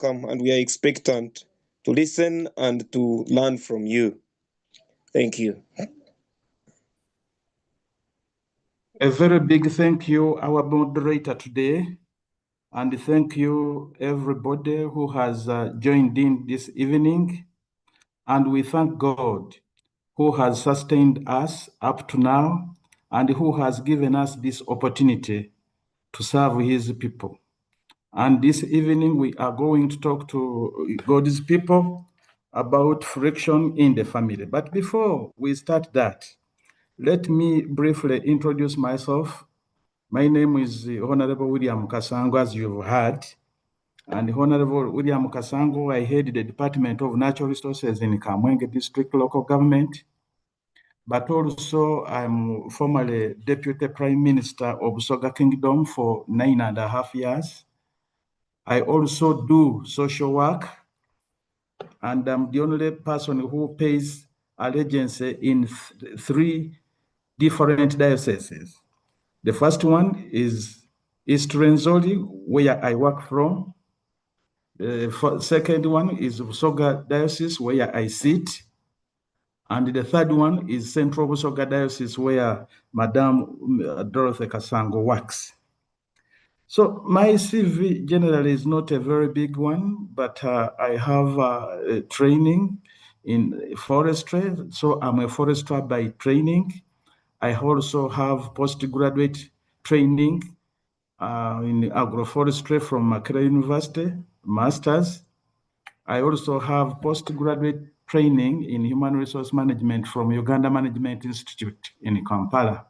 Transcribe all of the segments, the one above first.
welcome and we are expectant to listen and to learn from you. Thank you. A very big thank you, our moderator today, and thank you everybody who has joined in this evening. And we thank God who has sustained us up to now and who has given us this opportunity to serve his people. And this evening we are going to talk to God's people about friction in the family. But before we start that, let me briefly introduce myself. My name is Honorable William Kasango, as you've heard. And Honorable William Kasango, I head the Department of Natural Resources in Kamwenge District Local Government. But also I'm formerly Deputy Prime Minister of Soga Kingdom for 9.5 years. I also do social work, and I'm the only person who pays allegiance in 3 different dioceses. The first one is East Rwenzori, where I work from. The second one is Busoga Diocese, where I sit. And the third one is Central Busoga Diocese, where Madam Dorothy Kasango works. So my CV generally is not a very big one, but I have a training in forestry. So I'm a forester by training. I also have postgraduate training in agroforestry from Makerere University, master's. I also have postgraduate training in human resource management from Uganda Management Institute in Kampala.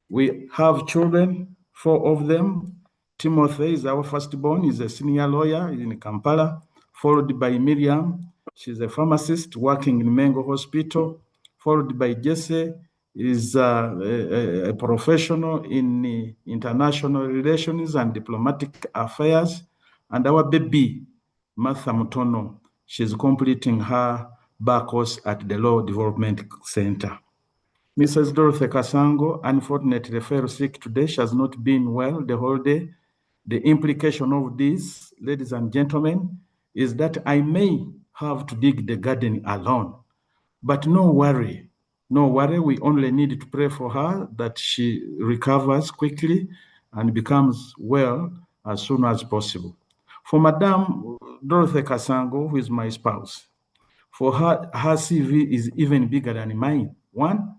We have children, 4 of them. Timothy is our firstborn, he's a senior lawyer in Kampala, followed by Miriam. She's a pharmacist working in Mengo Hospital, followed by Jesse, is a professional in international relations and diplomatic affairs. And our baby, Martha Mutono, she's completing her back course at the Law Development Center. Mrs. Dorothy Kasango unfortunately fell sick today. She has not been well the whole day. The implication of this, ladies and gentlemen, is that I may have to dig the garden alone. But no worry, we only need to pray for her that she recovers quickly and becomes well as soon as possible. For Madame Dorothy Kasango, who is my spouse, for her CV is even bigger than mine. One,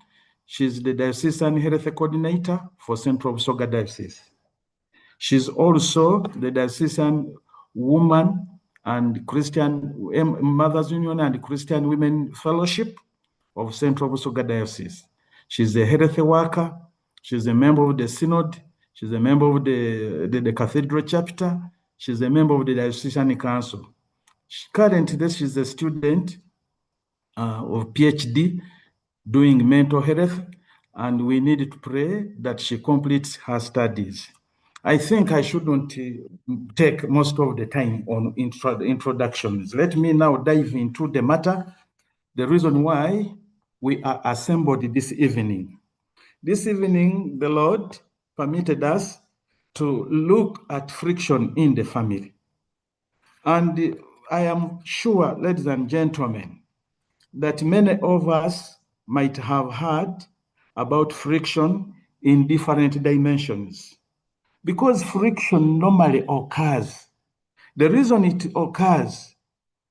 she's the Diocesan Health Coordinator for Central Busoga Diocese. She's also the Diocesan Woman and Christian Mothers Union and Christian Women Fellowship of Central Busoga Diocese. She's a health worker. She's a member of the Synod. She's a member of the Cathedral Chapter. She's a member of the Diocesan Council. Currently, she's a student of PhD doing mental health, and we need to pray that she completes her studies. I think I shouldn't take most of the time on introductions. Let me now dive into the matter, the reason why we are assembled this evening. This evening, the Lord permitted us to look at friction in the family. And I am sure, ladies and gentlemen, that many of us might have heard about friction in different dimensions. Because friction normally occurs. The reason it occurs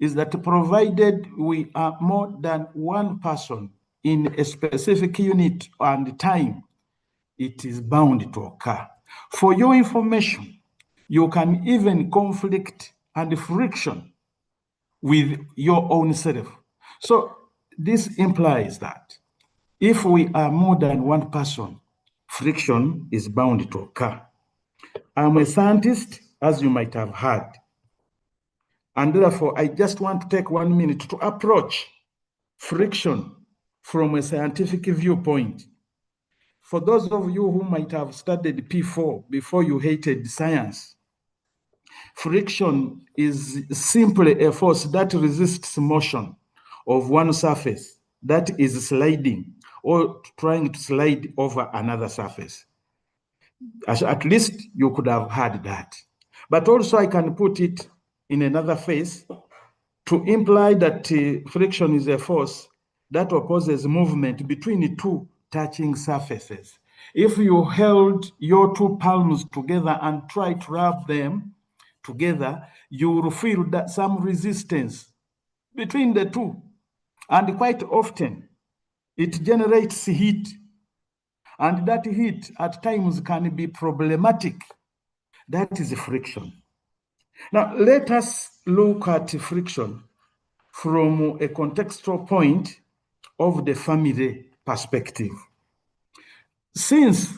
is that provided we are more than one person in a specific unit and time, it is bound to occur. For your information, you can even conflict and friction with your own self. So this implies that if we are more than one person, friction is bound to occur. I'm a scientist, as you might have heard, and therefore I just want to take 1 minute to approach friction from a scientific viewpoint. For those of you who might have studied P4 before you hated science, friction is simply a force that resists motion of one surface that is sliding or trying to slide over another surface. At least you could have heard that. But also I can put it in another phase to imply that friction is a force that opposes movement between two touching surfaces. If you held your two palms together and try to rub them together, you will feel that some resistance between the two. And quite often, it generates heat. And that heat at times can be problematic. That is friction. Now, let us look at friction from a contextual point of the family perspective. Since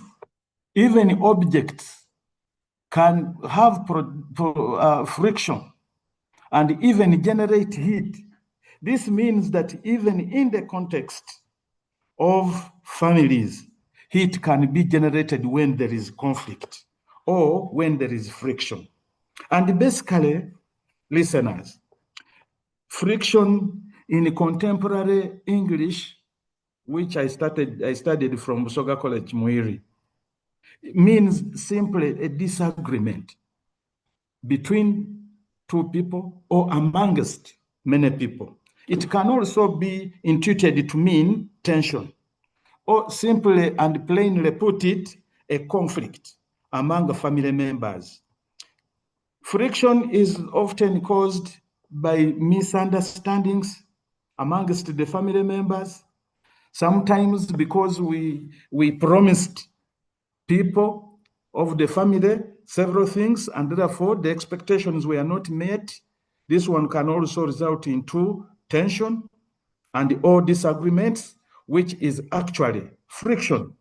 even objects can have friction and even generate heat, this means that even in the context of families, heat can be generated when there is conflict or when there is friction. And basically, listeners, friction in contemporary English, which I studied from Busoga College, Muiri, means simply a disagreement between two people or amongst many people. It can also be intuited to mean tension, or simply and plainly put it, a conflict among family members. Friction is often caused by misunderstandings amongst the family members, sometimes because we promised people of the family several things, and therefore the expectations were not met. This one can also result into tension and or disagreements, which is actually friction.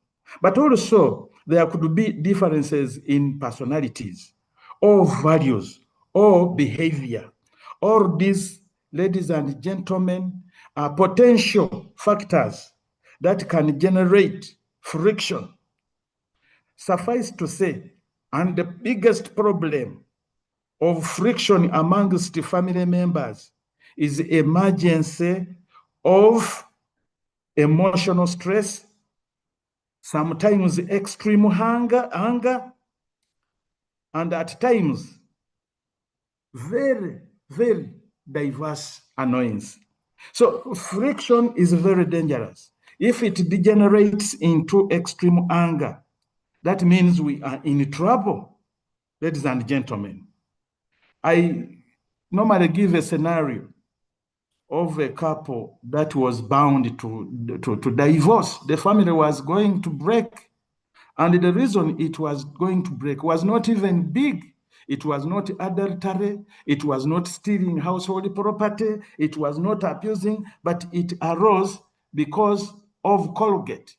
But also, there could be differences in personalities or values or behavior. All these, ladies and gentlemen, are potential factors that can generate friction. Suffice to say, and the biggest problem of friction amongst family members is emergence of emotional stress, sometimes extreme anger, and at times very, very diverse annoyance. So friction is very dangerous. If it degenerates into extreme anger, that means we are in trouble, ladies and gentlemen. I normally give a scenario of a couple that was bound to divorce. The family was going to break. And the reason it was going to break was not even big. It was not adultery. It was not stealing household property. It was not abusing, but it arose because of Colgate.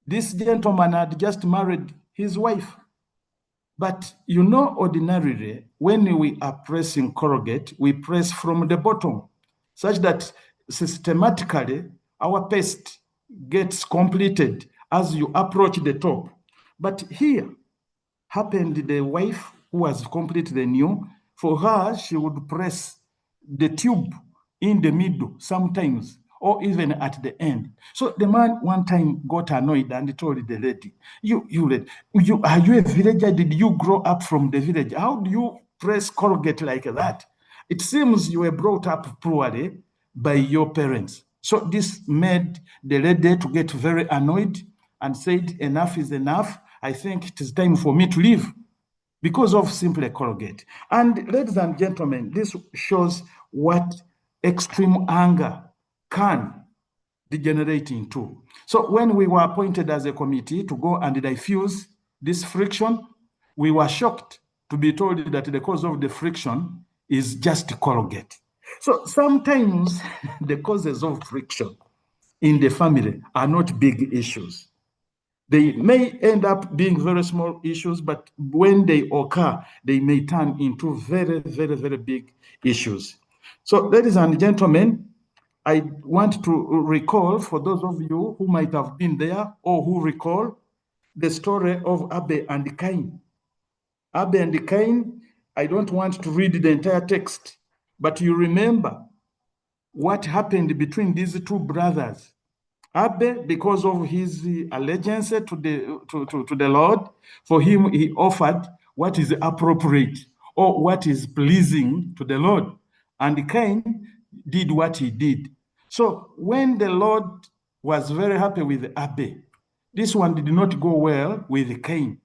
This gentleman had just married his wife. But you know, ordinarily, when we are pressing Colgate, we press from the bottom, such that systematically our paste gets completed as you approach the top. But here happened the wife who was completely new. For her, she would press the tube in the middle sometimes, or even at the end. So the man one time got annoyed and told the lady, are you a villager? Did you grow up from the village? How do you press Colgate like that? It seems you were brought up poorly by your parents. So this made the lady to get very annoyed and said, enough is enough. I think it is time for me to leave, because of simply Colgate. And ladies and gentlemen, this shows what extreme anger can degenerate into. So when we were appointed as a committee to go and diffuse this friction, we were shocked to be told that the cause of the friction is just Colgate. So sometimes the causes of friction in the family are not big issues. They may end up being very small issues, but when they occur, they may turn into very, very, very big issues. So, ladies and gentlemen, I want to recall, for those of you who might have been there or who recall, the story of Abel and Cain. Abel and Cain, I don't want to read the entire text, but you remember what happened between these two brothers. Abel, because of his allegiance to the Lord, for him he offered what is appropriate, or what is pleasing to the Lord. And Cain did what he did. So when the Lord was very happy with Abel, this one did not go well with Cain.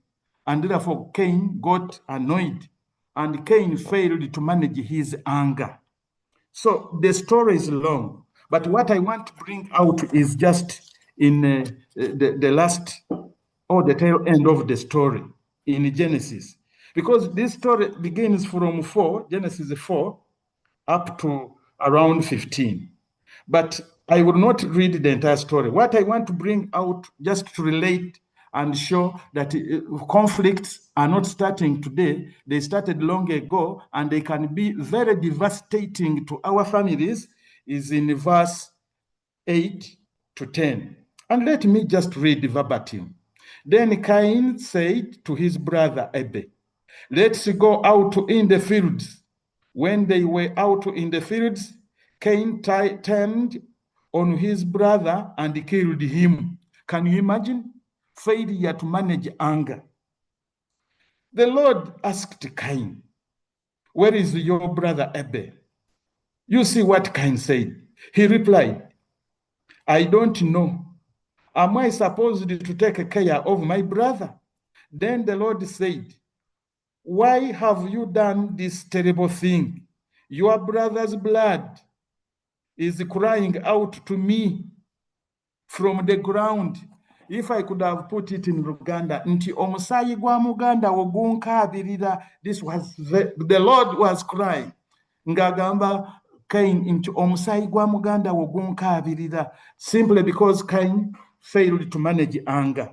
And therefore Cain got annoyed, and Cain failed to manage his anger. So the story is long, but what I want to bring out is just in the last or the tail end of the story in Genesis. Because this story begins from Genesis 4, up to around 15. But I will not read the entire story. What I want to bring out, just to relate and show that conflicts are not starting today. They started long ago, and they can be very devastating to our families, is in verse 8 to 10. And let me just read verbatim. Then Cain said to his brother Abel, let's go out in the fields. When they were out in the fields, Cain turned on his brother and killed him. Can you imagine? Failure to manage anger. The Lord asked Cain, where is your brother Abel? You see what Cain said. He replied, I don't know. Am I supposed to take care of my brother? Then the Lord said, why have you done this terrible thing? Your brother's blood is crying out to me from the ground. If I could have put it in Uganda, nti omusayi gwa muganda ogunkabirira. This was the Lord was crying. Ngagamba Cain nti omusayi gwa muganda ogunkabirira, simply because Cain failed to manage anger.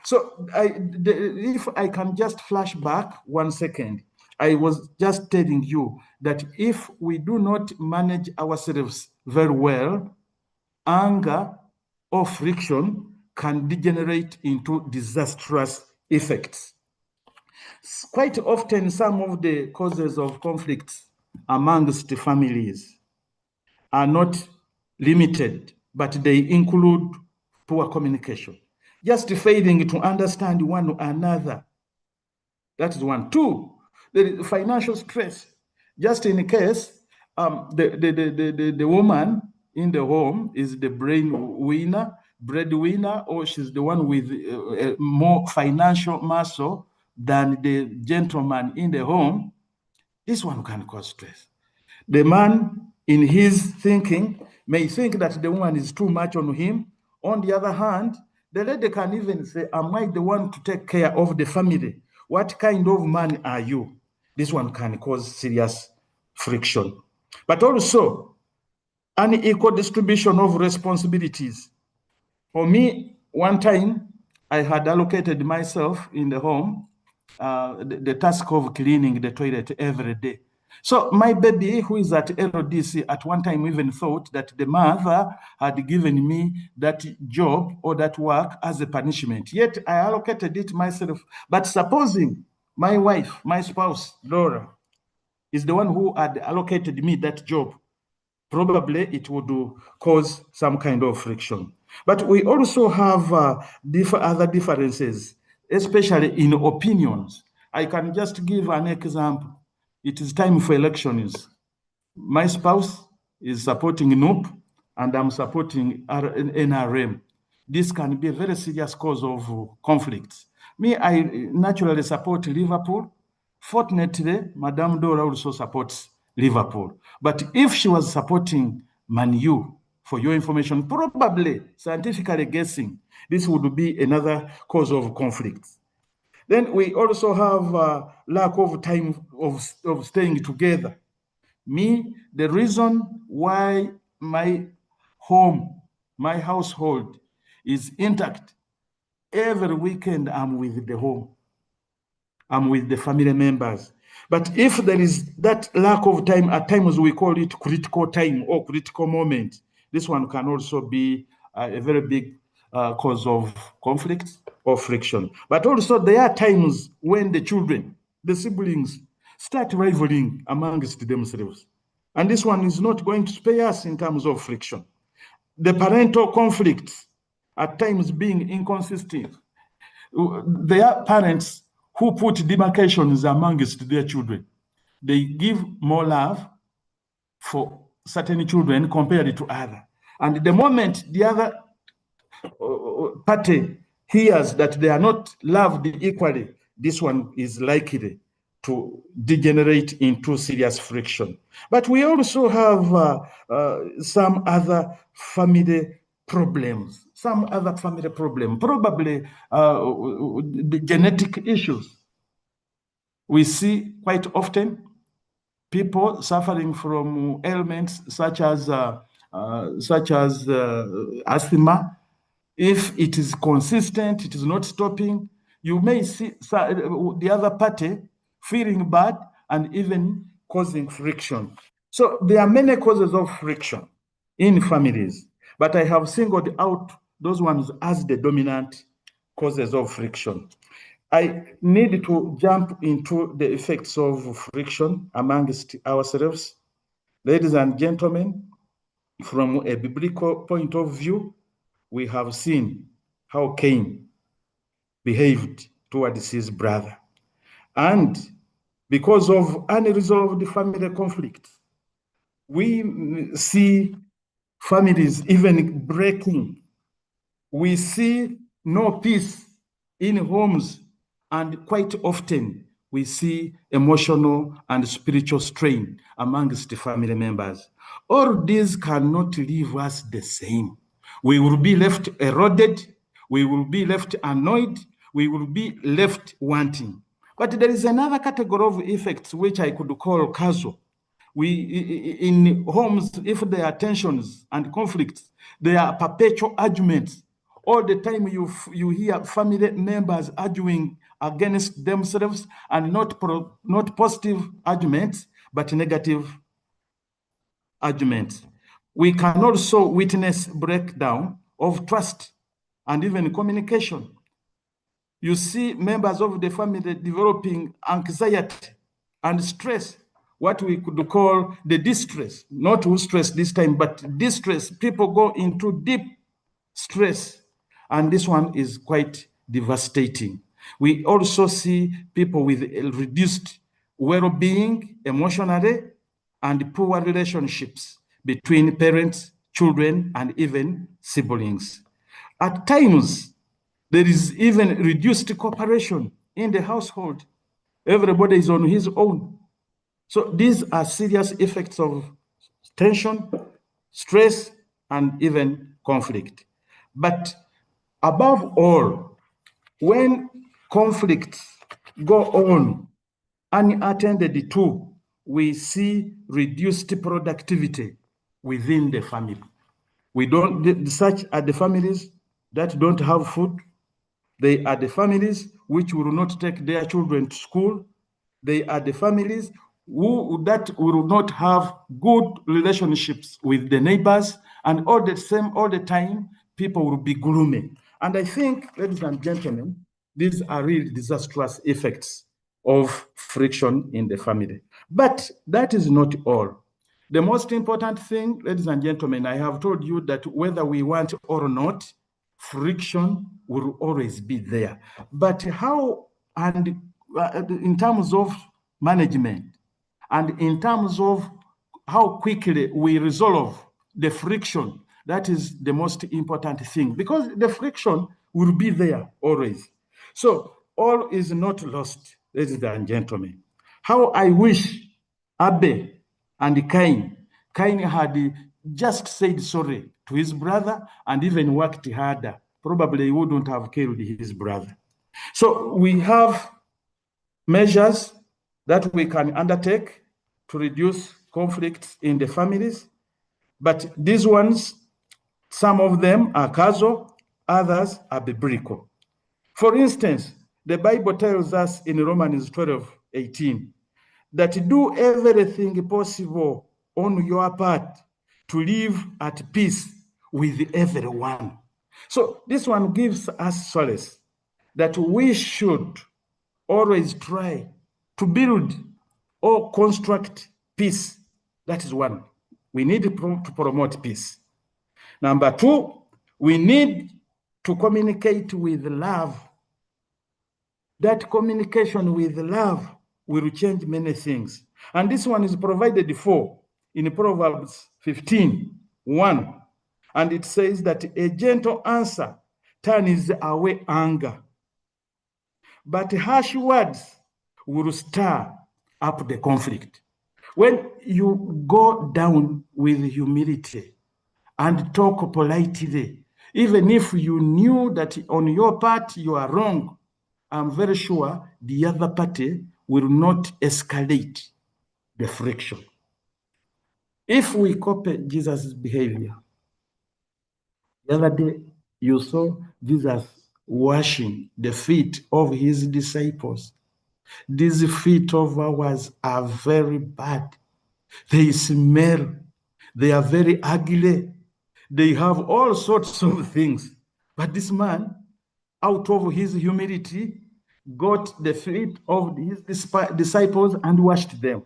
So if I can just flash back 1 second, I was just telling you that if we do not manage ourselves very well, anger or friction can degenerate into disastrous effects. Quite often, some of the causes of conflicts amongst families are not limited, but they include poor communication, just failing to understand one another. That is one. Two, the financial stress. Just in case the woman in the home is the breadwinner, or she's the one with more financial muscle than the gentleman in the home, this one can cause stress. The man, in his thinking, may think that the woman is too much on him. On the other hand, the lady can even say, am I the one to take care of the family? What kind of man are you? This one can cause serious friction. But also, unequal distribution of responsibilities. For me, one time, I had allocated myself in the home the task of cleaning the toilet every day. So my baby, who is at LDC, at one time even thought that the mother had given me that job or that work as a punishment. Yet I allocated it myself. But supposing my wife, my spouse, Laura, is the one who had allocated me that job, probably it would cause some kind of friction. But we also have other differences, especially in opinions. I can just give an example. It is time for elections. My spouse is supporting NUP, and I'm supporting NRM. This can be a very serious cause of conflicts. Me, I naturally support Liverpool. Fortunately, Madame Dora also supports Liverpool. But if she was supporting Man U, for your information, probably, scientifically guessing, this would be another cause of conflict. Then we also have lack of time of staying together. Me, the reason why my home, my household is intact, every weekend I'm with the home. I'm with the family members. But if there is that lack of time, at times we call it critical time or critical moment. This one can also be a very big cause of conflict or friction. But also there are times when the children, the siblings, start rivaling amongst themselves. And this one is not going to spare us in terms of friction. The parental conflicts, at times being inconsistent. There are parents who put demarcations amongst their children. they give more love for certain children compared to other. And the moment the other party hears that they are not loved equally, this one is likely to degenerate into serious friction. But we also have some other family problems, probably the genetic issues. We see quite often people suffering from ailments such as asthma. If it is consistent, it is not stopping, you may see the other party feeling bad and even causing friction. So there are many causes of friction in families, but I have singled out those ones as the dominant causes of friction. I need to jump into the effects of friction amongst ourselves. Ladies and gentlemen, from a biblical point of view, we have seen how Cain behaved towards his brother. And because of unresolved family conflict, we see families even breaking. We see no peace in homes, and quite often we see emotional and spiritual strain amongst the family members. All these cannot leave us the same. We will be left eroded, we will be left annoyed, we will be left wanting. But there is another category of effects which I could call causal. In homes, if there are tensions and conflicts, there are perpetual arguments. All the time you hear family members arguing against themselves, and not positive arguments, but negative arguments. We can also witness breakdown of trust and even communication. You see members of the family developing anxiety and stress, what we could call the distress, not stress this time, but distress. People go into deep stress, and this one is quite devastating. We also see people with reduced well-being emotionally, and poor relationships between parents, children, and even siblings. At times, there is even reduced cooperation in the household. Everybody is on his own. So these are serious effects of tension, stress, and even conflict. But above all, when conflicts go on unattended to, we see reduced productivity within the family. Such are the families that don't have food. They are the families which will not take their children to school. They are the families that will not have good relationships with the neighbors, and all the time, people will be gloomy. And I think, ladies and gentlemen, these are really disastrous effects of friction in the family. But that is not all. The most important thing, ladies and gentlemen, I have told you that whether we want or not, friction will always be there. But how, and in terms of management, and in terms of how quickly we resolve the friction, that is the most important thing, because the friction will be there always. So all is not lost, ladies and gentlemen. How I wish Abel and Cain had just said sorry to his brother and even worked harder. Probably he wouldn't have killed his brother. So we have measures that we can undertake to reduce conflicts in the families, but these ones, some of them are causal, others are biblical. For instance, the Bible tells us in Romans 12:18 that do everything possible on your part to live at peace with everyone. So this one gives us solace that we should always try to build or construct peace. That is one. We need to promote peace. Number two, we need to communicate with love. That communication with love will change many things. And this one is provided for in Proverbs 15:1. And it says that a gentle answer turns away anger, but harsh words will stir up the conflict. When you go down with humility and talk politely, even if you knew that on your part you are wrong, I'm very sure the other party will not escalate the friction. If we copy Jesus' behavior, the other day you saw Jesus washing the feet of his disciples. These feet of ours are very bad. They smell. They are very ugly. They have all sorts of things. But this man, out of his humility, got the feet of his disciples and washed them.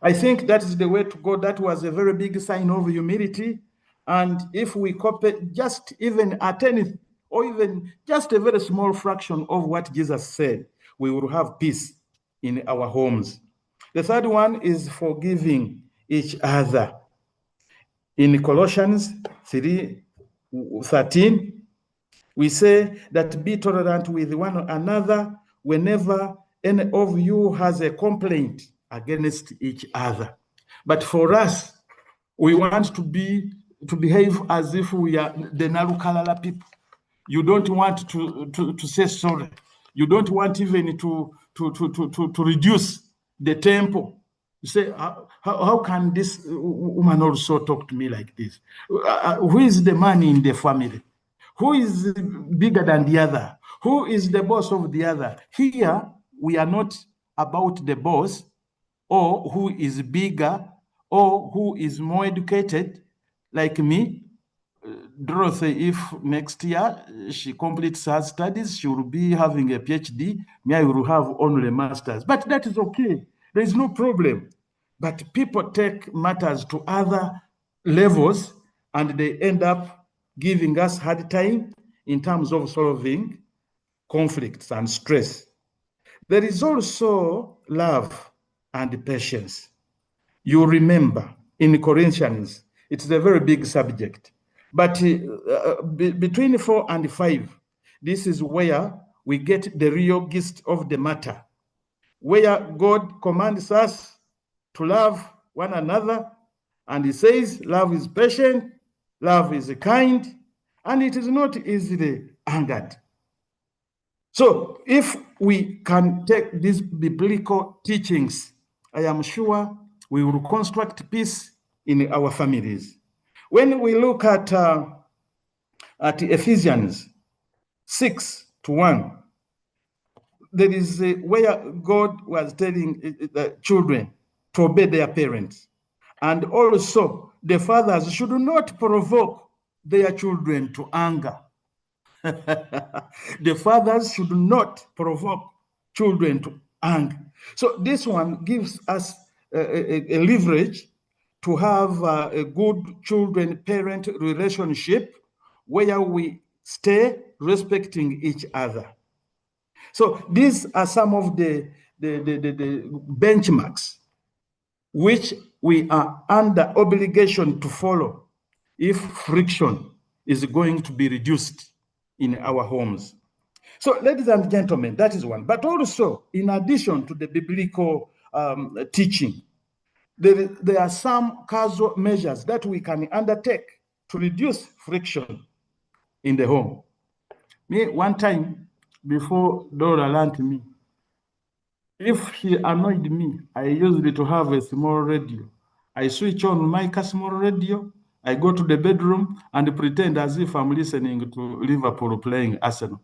I think that is the way to go. That was a very big sign of humility. And if we copy just even a tenth or even just a very small fraction of what Jesus said, we will have peace in our homes. The third one is forgiving each other. In Colossians 3:13, we say that be tolerant with one another whenever any of you has a complaint against each other. But for us, we want to behave as if we are the Narukalala people. You don't want to say sorry. You don't want even to reduce the tempo. You say, how can this woman also talk to me like this? Who is the man in the family? Who is bigger than the other? Who is the boss of the other? Here, we are not about the boss or who is bigger or who is more educated like me. Dorothy, if next year she completes her studies, she will be having a PhD. Me, I will have only a master's. But that is okay. There is no problem. But people take matters to other levels and they end up giving us hard time in terms of solving conflicts and stress. There is also love and patience. You remember in Corinthians, it's a very big subject. But between 4 and 5, this is where we get the real gist of the matter, where God commands us to love one another. And he says, love is patient, love is kind, and it is not easily angered. So if we can take these biblical teachings, I am sure we will construct peace in our families. When we look at Ephesians 6:1, there is where God was telling the children to obey their parents. And also the fathers should not provoke their children to anger. The fathers should not provoke children to anger. So this one gives us a leverage to have a good children-parent relationship where we stay respecting each other. So these are some of the benchmarks which we are under obligation to follow if friction is going to be reduced in our homes. So, ladies and gentlemen, that is one. But also, in addition to the biblical teaching, there are some causal measures that we can undertake to reduce friction in the home. Me, one time, before Dora learned me, if she annoyed me, I used to have a small radio. I switch on my small radio, I go to the bedroom and pretend as if I'm listening to Liverpool playing Arsenal.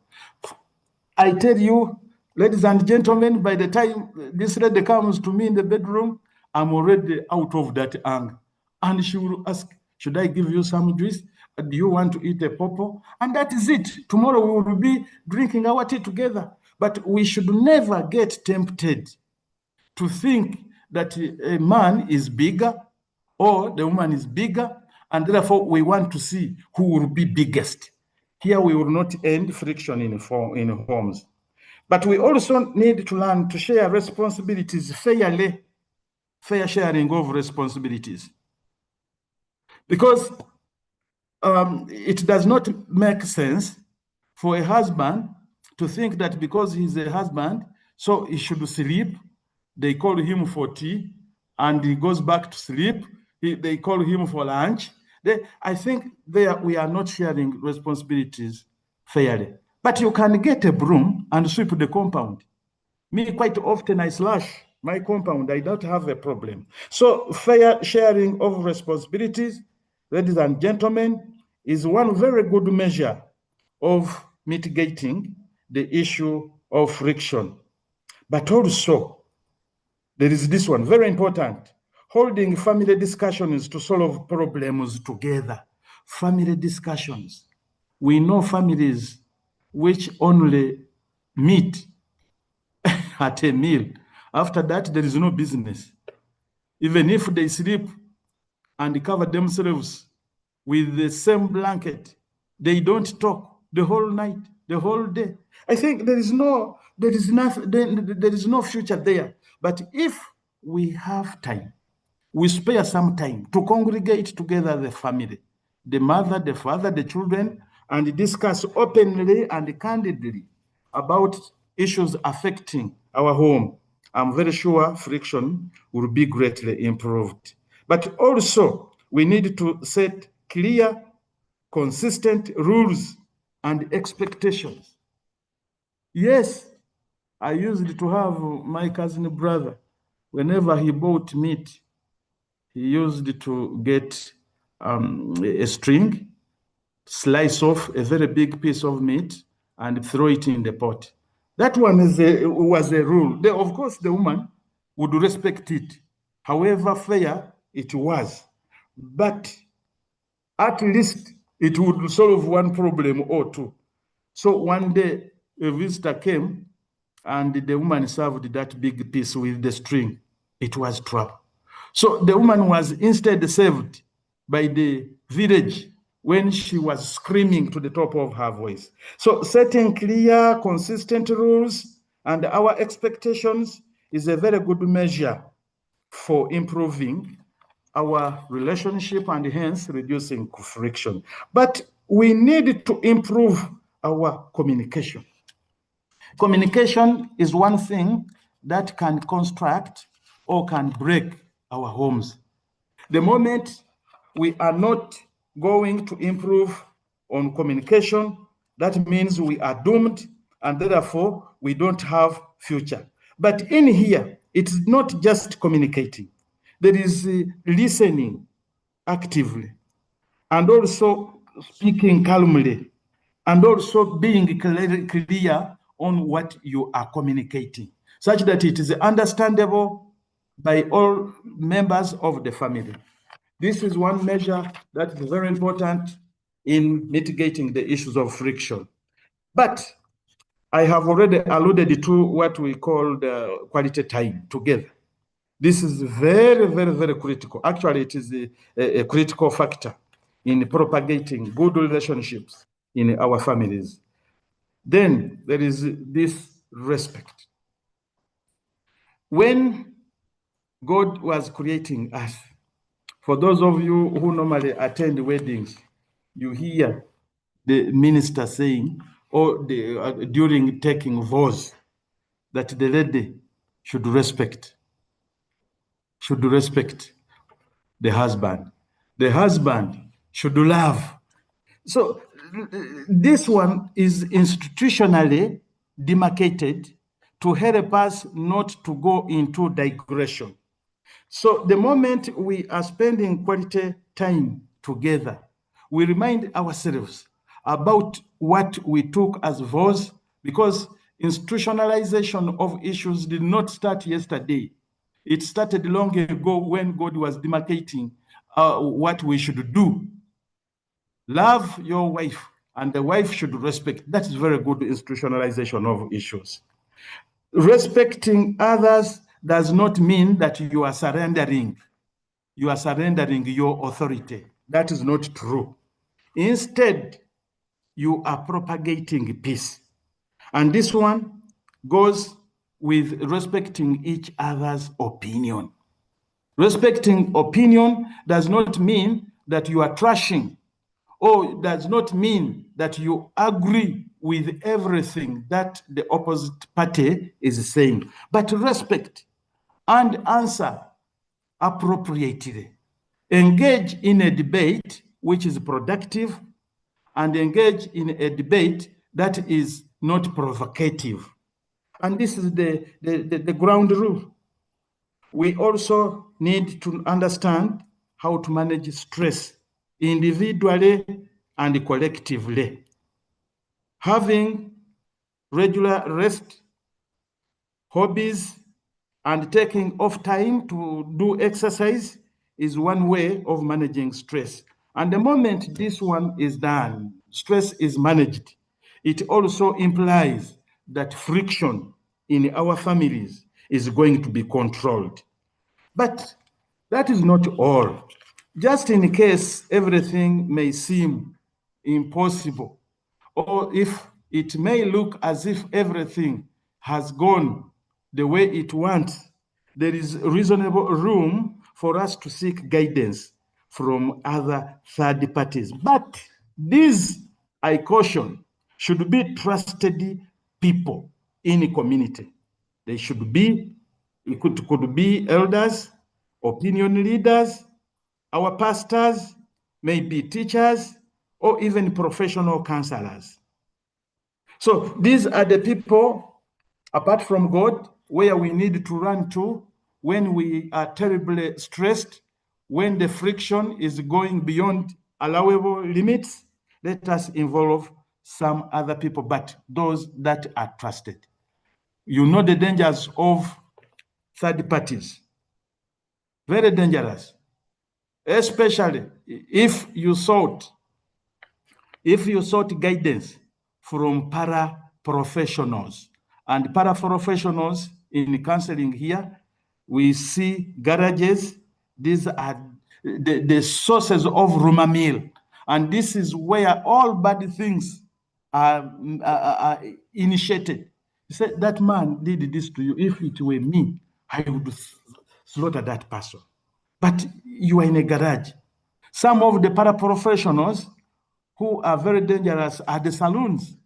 I tell you, ladies and gentlemen, by the time this lady comes to me in the bedroom, I'm already out of that anger. And she will ask, should I give you some juice? Do you want to eat a pawpaw? And that is it. Tomorrow we will be drinking our tea together. But we should never get tempted to think that a man is bigger or the woman is bigger, and therefore we want to see who will be biggest. Here we will not end friction in homes. But we also need to learn to share responsibilities fairly. fair sharing of responsibilities. Because it does not make sense for a husband to think that because he's a husband, so he should sleep. They call him for tea, and he goes back to sleep. They call him for lunch. I think we are not sharing responsibilities fairly. But you can get a broom and sweep the compound. Me, quite often I slash my compound. I don't have a problem. So fair sharing of responsibilities, ladies and gentlemen, is one very good measure of mitigating the issue of friction. But also, there is this one, very important, holding family discussions to solve problems together. Family discussions. We know families which only meet at a meal. After that, there is no business. Even if they sleep and cover themselves with the same blanket, they don't talk the whole night, the whole day. I think there is no future there. But if we have time, we spare some time to congregate together the family, the mother, the father, the children, and discuss openly and candidly about issues affecting our home, I'm very sure friction will be greatly improved. But also, we need to set clear, consistent rules and expectations. Yes, I used to have my cousin brother, whenever he bought meat, he used to get a string, slice off a very big piece of meat, and throw it in the pot. That one was a rule. Of course, the woman would respect it, however fair it was. But at least it would solve one problem or two. So one day, a visitor came, and the woman served that big piece with the string. It was trouble. So the woman was instead saved by the village when she was screaming to the top of her voice. So setting clear, consistent rules and our expectations is a very good measure for improving our relationship and hence reducing friction. But we need to improve our communication. Communication is one thing that can construct or can break our homes. The moment we are not going to improve on communication, that means we are doomed and therefore we don't have future. But in here, it's not just communicating. There is listening actively and also speaking calmly and also being clear on what you are communicating, such that it is understandable by all members of the family. This is one measure that is very important in mitigating the issues of friction. But I have already alluded to what we call the quality time together. This is very, very, very critical. Actually, it is a critical factor in propagating good relationships in our families. Then there is this respect. When God was creating us, for those of you who normally attend weddings, you hear the minister saying, or during taking vows, that the lady should respect the husband. The husband should love. So this one is institutionally demarcated to help us not to go into digression. So the moment we are spending quality time together, we remind ourselves about what we took as vows, because institutionalization of issues did not start yesterday. It started long ago when God was demarcating what we should do. Love your wife, and the wife should respect. That is very good institutionalization of issues. Respecting others does not mean that you are surrendering your authority. That is not true. Instead, you are propagating peace. And this one goes with respecting each other's opinion. Respecting opinion does not mean that you are trashing, or does not mean that you agree with everything that the opposite party is saying, but respect and answer appropriately. Engage in a debate which is productive, and engage in a debate that is not provocative. And this is the ground rule. We also need to understand how to manage stress individually and collectively. Having regular rest, hobbies, and taking off time to do exercise is one way of managing stress. And the moment this one is done, stress is managed, it also implies that friction in our families is going to be controlled. But that is not all. Just in case everything may seem impossible, or if it may look as if everything has gone the way it wants, there is reasonable room for us to seek guidance from other third parties. But these, I caution, should be trusted people in a community. They should be, it could be elders, opinion leaders, our pastors, maybe teachers, or even professional counselors. So these are the people, apart from God, where we need to run to when we are terribly stressed, when the friction is going beyond allowable limits. Let us involve some other people, but those that are trusted. You know the dangers of third parties. Very dangerous, especially if you sought guidance from para-professionals. And para-professionals in counseling here, we see garages. These are the sources of rumor mill. And this is where all bad things are initiated. You say, that man did this to you. If it were me, I would slaughter that person. But you are in a garage. Some of the para-professionals who are very dangerous are the saloons.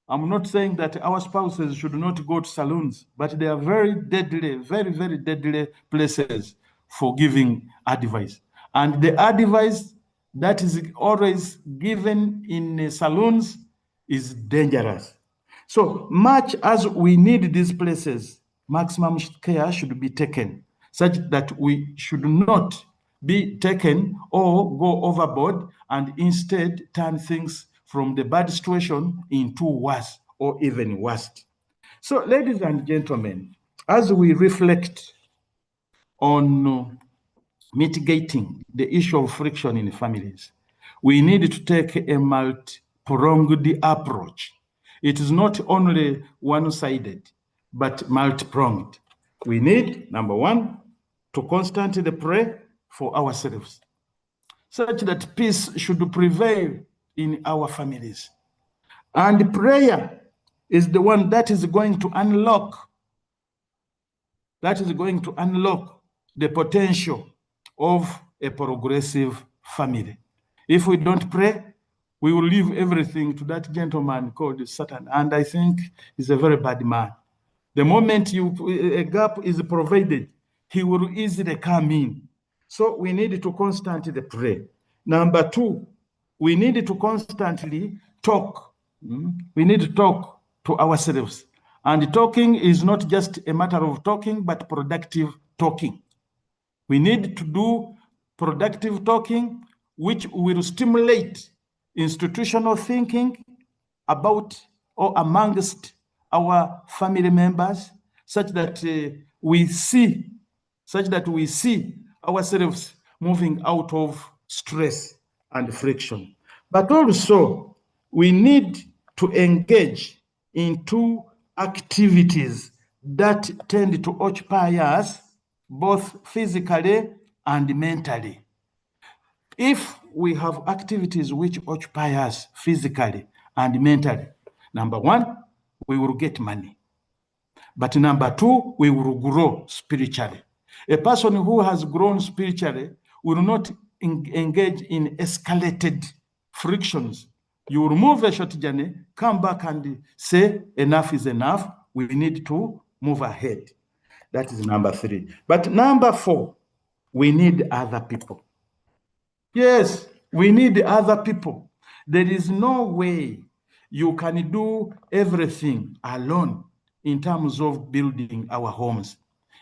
I'm not saying that our spouses should not go to saloons, but they are very deadly, very, very deadly places for giving advice. And the advice that is always given in saloons is dangerous. So much as we need these places, maximum care should be taken, such that we should not be taken or go overboard and instead turn things from the bad situation into worse or even worse. So, ladies and gentlemen, as we reflect on mitigating the issue of friction in families, we need to take a multi-pronged approach. It is not only one-sided, but multi-pronged. We need, number one, to constantly pray for ourselves, such that peace should prevail in our families. And prayer is the one that is going to unlock the potential of a progressive family. If we don't pray, we will leave everything to that gentleman called Satan. And I think he's a very bad man. The moment a gap is provided, he will easily come in. So we need to constantly pray. Number two, we need to constantly talk. We need to talk to ourselves. And talking is not just a matter of talking, but productive talking. We need to do productive talking, which will stimulate institutional thinking about or amongst our family members, such that we see ourselves moving out of stress and friction. But also, we need to engage in two activities that tend to occupy us both physically and mentally. If we have activities which occupy us physically and mentally, number one, we will get money. But number two, we will grow spiritually. A person who has grown spiritually will not engage in escalated frictions. You remove a short journey, come back and say, enough is enough. We need to move ahead. That is number 3. But number 4, we need other people. Yes, we need other people. There is no way you can do everything alone in terms of building our homes,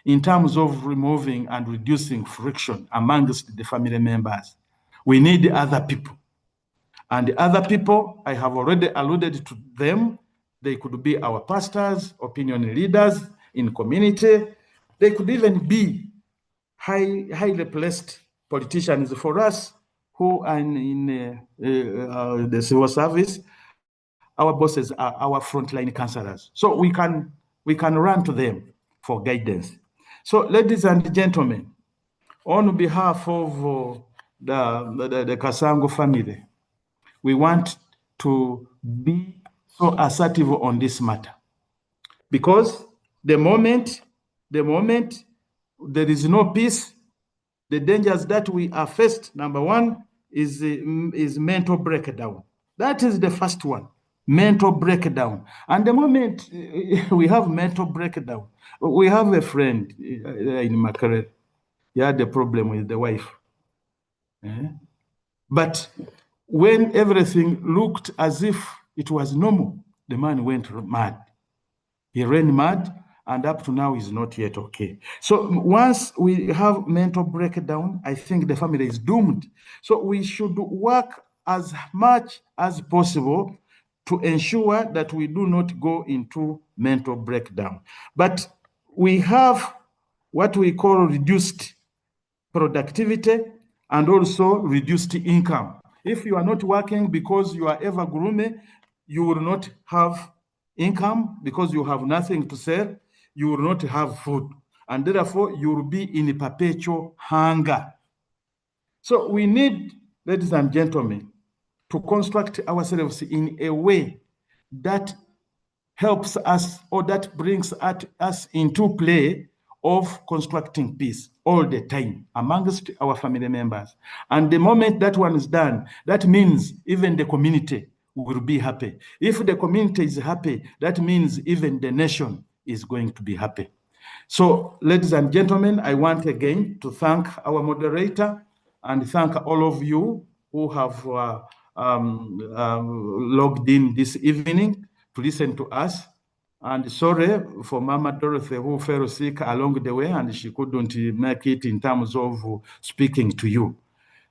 in terms of removing and reducing friction amongst the family members. We need other people. And the other people, I have already alluded to them. They could be our pastors, opinion leaders in community. They could even be highly placed politicians for us who are in the civil service. Our bosses are our frontline counselors. So we can run to them for guidance. So ladies and gentlemen, on behalf of the Kasango family, we want to be so assertive on this matter, because the moment there is no peace, the dangers that we are faced, number 1 is mental breakdown. That is the first one, mental breakdown. And the moment we have mental breakdown, we have a friend in Makerere. He had a problem with the wife. But when everything looked as if it was normal, the man went mad. He ran mad, and up to now is not yet okay. So once we have mental breakdown, I think the family is doomed. So we should work as much as possible to ensure that we do not go into mental breakdown. But we have what we call reduced productivity and also reduced income. If you are not working because you are ever gloomy, you will not have income because you have nothing to sell. You will not have food, and therefore you will be in a perpetual hunger. So we need, ladies and gentlemen, to construct ourselves in a way that helps us, or that brings us into play of constructing peace all the time amongst our family members. And the moment that one is done, that means even the community will be happy. If the community is happy, that means even the nation is going to be happy. So, ladies and gentlemen, I want again to thank our moderator and thank all of you who have logged in this evening to listen to us. And sorry for Mama Dorothy, who fell sick along the way and she couldn't make it in terms of speaking to you.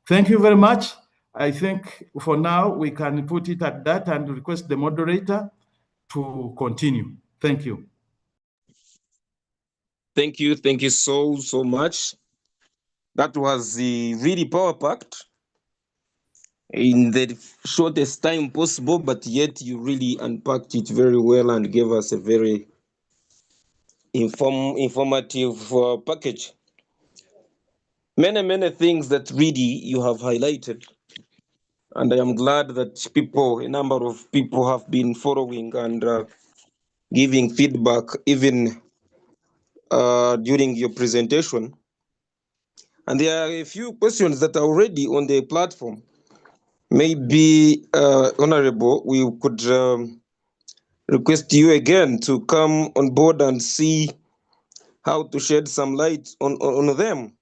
Thank you very much. I think for now we can put it at that and request the moderator to continue. Thank you. Thank you so much. That was really power-packed in the shortest time possible, but yet you really unpacked it very well and gave us a very informative package. Many things that really you have highlighted, and I am glad that a number of people have been following and giving feedback even during your presentation. And there are a few questions that are already on the platform. Maybe, Honorable, we could request you again to come on board and see how to shed some light on them.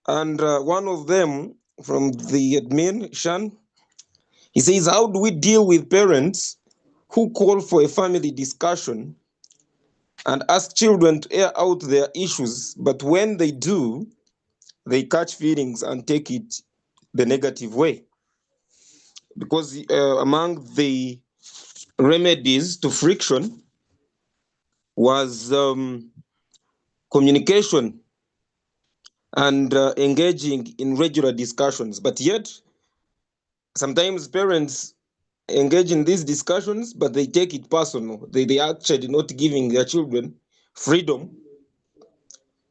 And one of them from the admin, Shan, he says, how do we deal with parents who call for a family discussion and ask children to air out their issues, but when they do, they catch feelings and take it the negative way? Because among the remedies to friction was communication and engaging in regular discussions. But yet, sometimes parents engage in these discussions, but they take it personal. They actually not giving their children freedom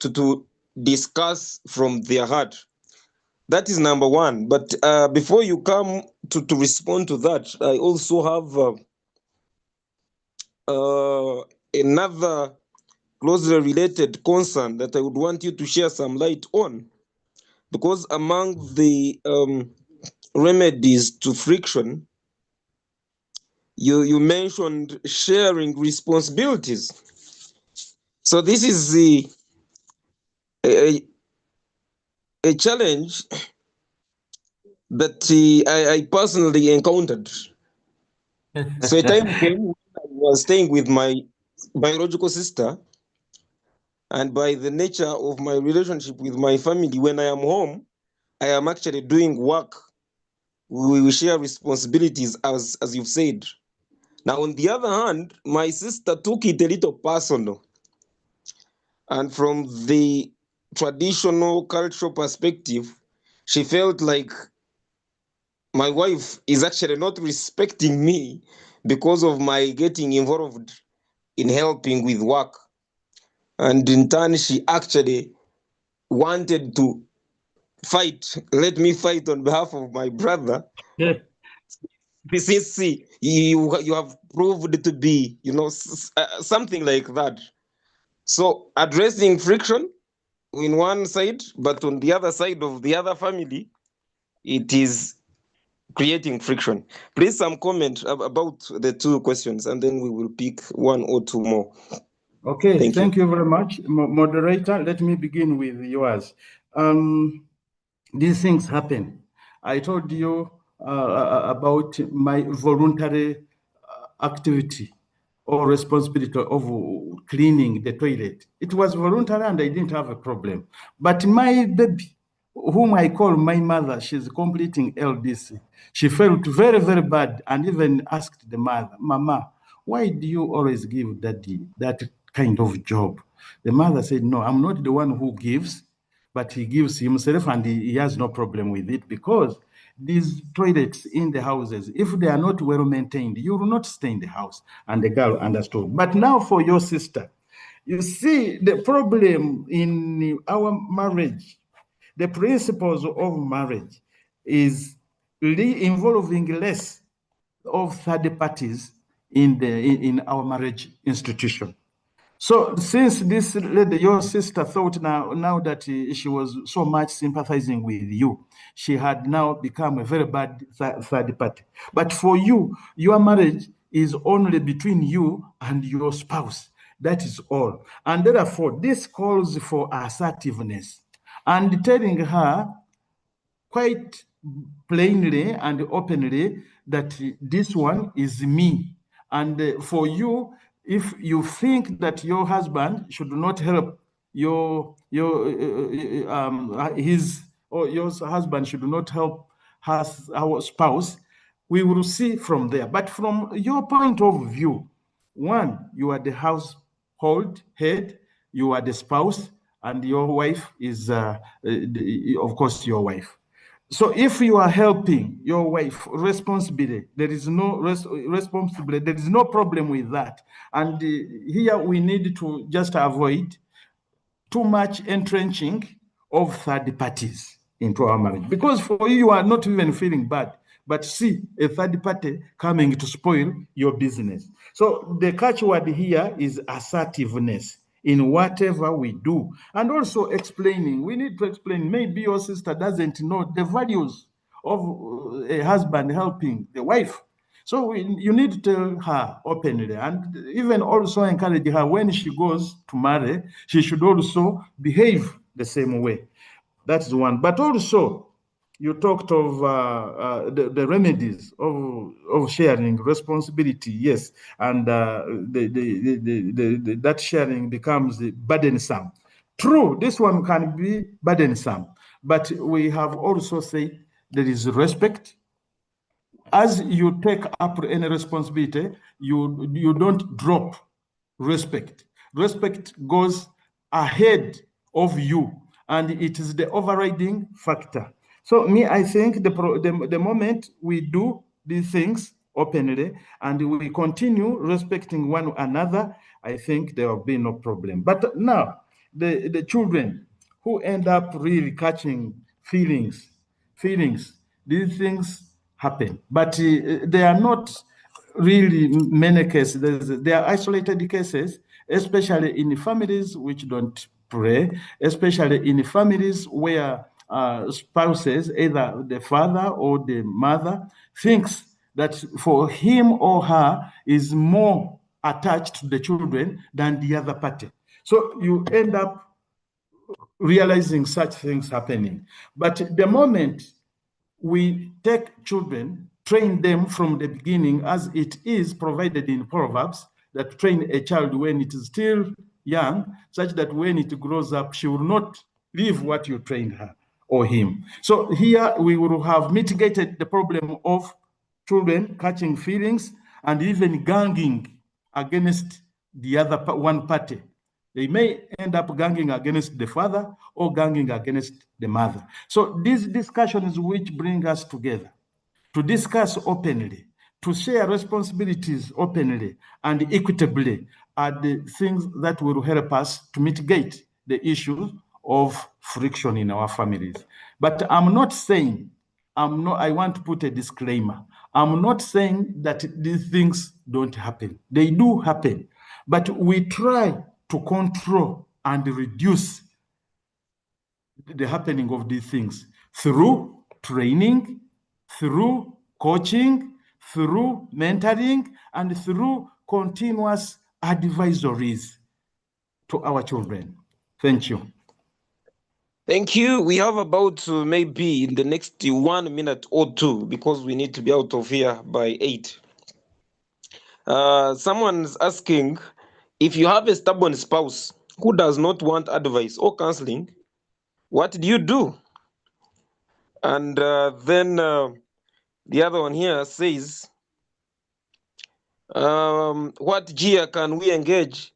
to discuss from their heart. That is number one. But before you come to respond to that, I also have another closely related concern that I would want you to share some light on, because among the remedies to friction, you mentioned sharing responsibilities. So this is a, a challenge that I personally encountered. So a time came when I was staying with my biological sister, and by the nature of my relationship with my family, when I am home, I am actually doing work. We share responsibilities, as you've said. Now, on the other hand, my sister took it a little personal, and from the traditional cultural perspective, she felt like my wife is actually not respecting me because of my getting involved in helping with work. And in turn, she actually wanted to let me fight on behalf of my brother. Since you have proved to be, something like that. So addressing friction in one side, but on the other side of the other family, it is creating friction. Please, some comment about the two questions, and then we will pick one or two more. Okay, Thank you. thank you very much. Moderator, let me begin with yours. These things happen. I told you about my voluntary activity or responsibility of cleaning the toilet. It was voluntary and I didn't have a problem. But my baby, whom I call my mother, she's completing LDC. She felt very, very bad and even asked the mother, Mama, why do you always give daddy that kind of job? The mother said, no, I'm not the one who gives, but he gives himself and he has no problem with it because these toilets in the houses, if they are not well maintained, you will not stay in the house. And the girl understood. But now for your sister, you see the problem in our marriage, the principles of marriage is involving less of third parties in our marriage institution. So since this lady, your sister, thought now that she was so much sympathizing with you, she had now become a very bad third party. But for you, your marriage is only between you and your spouse. That is all. And therefore, this calls for assertiveness and telling her quite plainly and openly that this one is me. And for you, if you think that your husband should not help his or your husband should not help our spouse, we will see from there. But from your point of view, one, you are the household head, you are the spouse, and your wife is, of course, your wife. So if you are helping your wife responsibly, there is no responsibility, there is no problem with that. And here we need to just avoid too much entrenching of third parties into our marriage. Because for you, you are not even feeling bad, but see a third party coming to spoil your business. So the catchword here is assertiveness in whatever we do. And also explaining, we need to explain, maybe your sister doesn't know the values of a husband helping the wife. So you need to tell her openly and even also encourage her when she goes to marry, she should also behave the same way. That's one. But also, you talked of the remedies of sharing responsibility, yes, and that sharing becomes burdensome. True, this one can be burdensome, but we have also said there is respect. As you take up any responsibility, you don't drop respect. Respect goes ahead of you, and it is the overriding factor. So me, I think the moment we do these things openly and we continue respecting one another, I think there will be no problem. But now, the children who end up really catching feelings, these things happen, but they are not really many cases. There are isolated cases, especially in families which don't pray, especially in families where spouses, either the father or the mother, thinks that for him or her is more attached to the children than the other party. So you end up realizing such things happening. But the moment we take children, train them from the beginning, as it is provided in Proverbs, that train a child when it is still young, such that when it grows up, she will not leave what you trained her or him. So here we will have mitigated the problem of children catching feelings and even ganging against the other one party. They may end up ganging against the father or ganging against the mother. So these discussions which bring us together to discuss openly, to share responsibilities openly and equitably are the things that will help us to mitigate the issues of friction in our families. But I'm not saying, I want to put a disclaimer. I'm not saying that these things don't happen. They do happen, but we try to control and reduce the happening of these things through training, through coaching, through mentoring, and through continuous advisories to our children. Thank you. Thank you. We have about maybe in the next 1 minute or two, because we need to be out of here by 8. Someone's asking, if you have a stubborn spouse who does not want advice or counseling, what do you do? And then the other one here says, what gear can we engage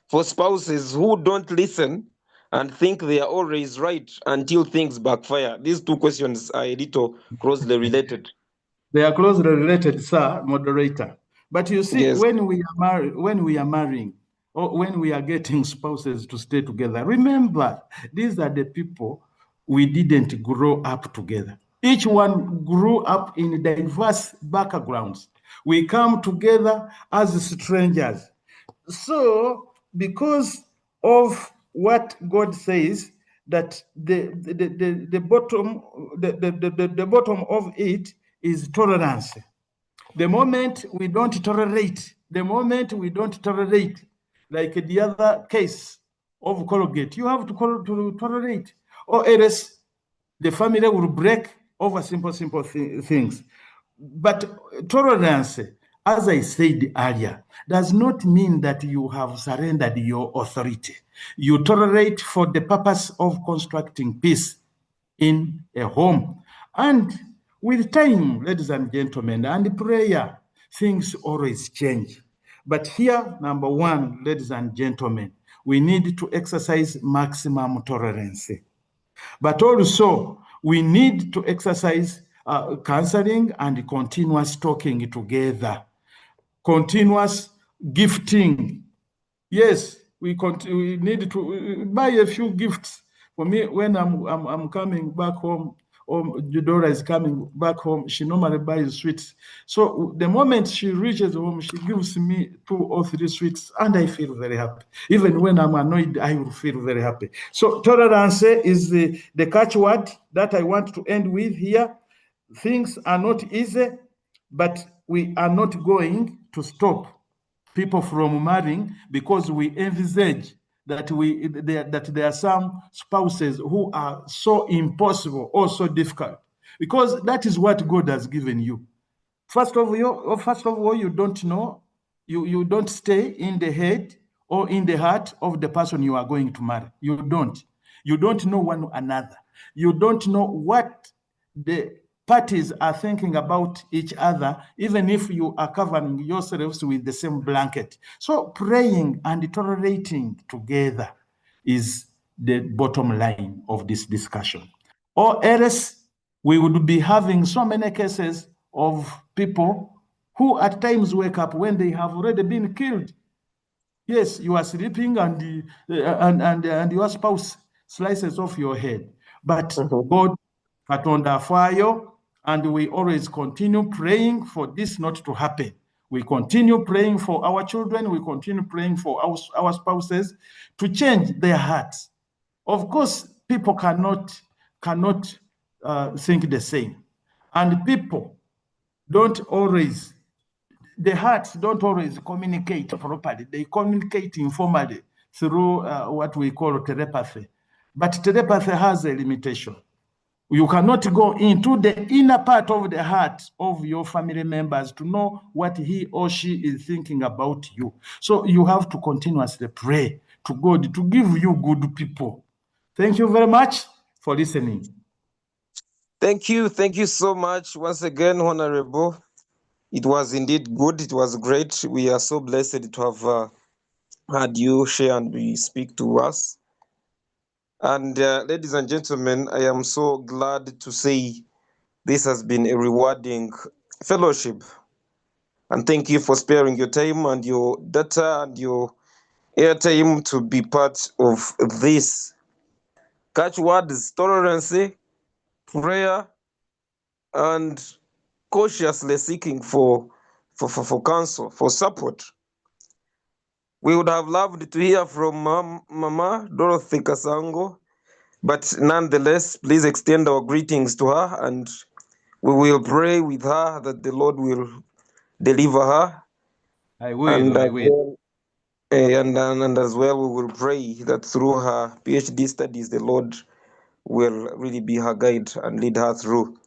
for spouses who don't listen and think they are always right until things backfire? These two questions are a little closely related. They are closely related, sir, moderator. But you see, Yes. when we are marrying, or when we are getting spouses to stay together, remember, these are the people we didn't grow up together. Each one grew up in diverse backgrounds. We come together as strangers. So, because of what God says, that the bottom of it is tolerance. The moment we don't tolerate, like the other case of Colgate, you have to tolerate, or else the family will break over simple things. But tolerance, as I said earlier, does not mean that you have surrendered your authority. You tolerate for the purpose of constructing peace in a home. And with time, ladies and gentlemen, and prayer, things always change. But here, number one, ladies and gentlemen, we need to exercise maximum tolerance. But also, we need to exercise counseling and continuous talking together, continuous gifting. Yes, we need to buy a few gifts. For me, when I'm coming back home, or Dora is coming back home, she normally buys sweets. So the moment she reaches home, she gives me 2 or 3 sweets, and I feel very happy. Even when I'm annoyed, I will feel very happy. So tolerance is the catchword that I want to end with here. Things are not easy, but we are not going to stop people from marrying because we envisage that there are some spouses who are so impossible or so difficult, because that is what God has given you. First of all, you don't know, you don't stay in the head or in the heart of the person you are going to marry. You don't know one another. You don't know what the parties are thinking about each other, even if you are covering yourselves with the same blanket. So praying and tolerating together is the bottom line of this discussion. Or else we would be having so many cases of people who at times wake up when they have already been killed. Yes, you are sleeping and your spouse slices off your head. But God Katonda afayo, and we always continue praying for this not to happen. We continue praying for our children. We continue praying for our spouses to change their hearts. Of course, people cannot think the same. And people don't always, the hearts don't always communicate properly. They communicate informally through what we call telepathy. But telepathy has a limitation. You cannot go into the inner part of the heart of your family members to know what he or she is thinking about you. So you have to continuously pray to God to give you good people. Thank you very much for listening. Thank you so much once again, Honorable. It was indeed good. It was great. We are so blessed to have had you share and we speak to us. And ladies and gentlemen, I am so glad to say this has been a rewarding fellowship. And thank you for sparing your time and your data and your airtime to be part of this. Catch words, tolerance, prayer, and cautiously seeking for counsel, for support. We would have loved to hear from Mama Dorothy Kasango, but nonetheless, please extend our greetings to her and we will pray with her that the Lord will deliver her. I will, And I as will. well, and as well, we will pray that through her PhD studies, the Lord will really be her guide and lead her through.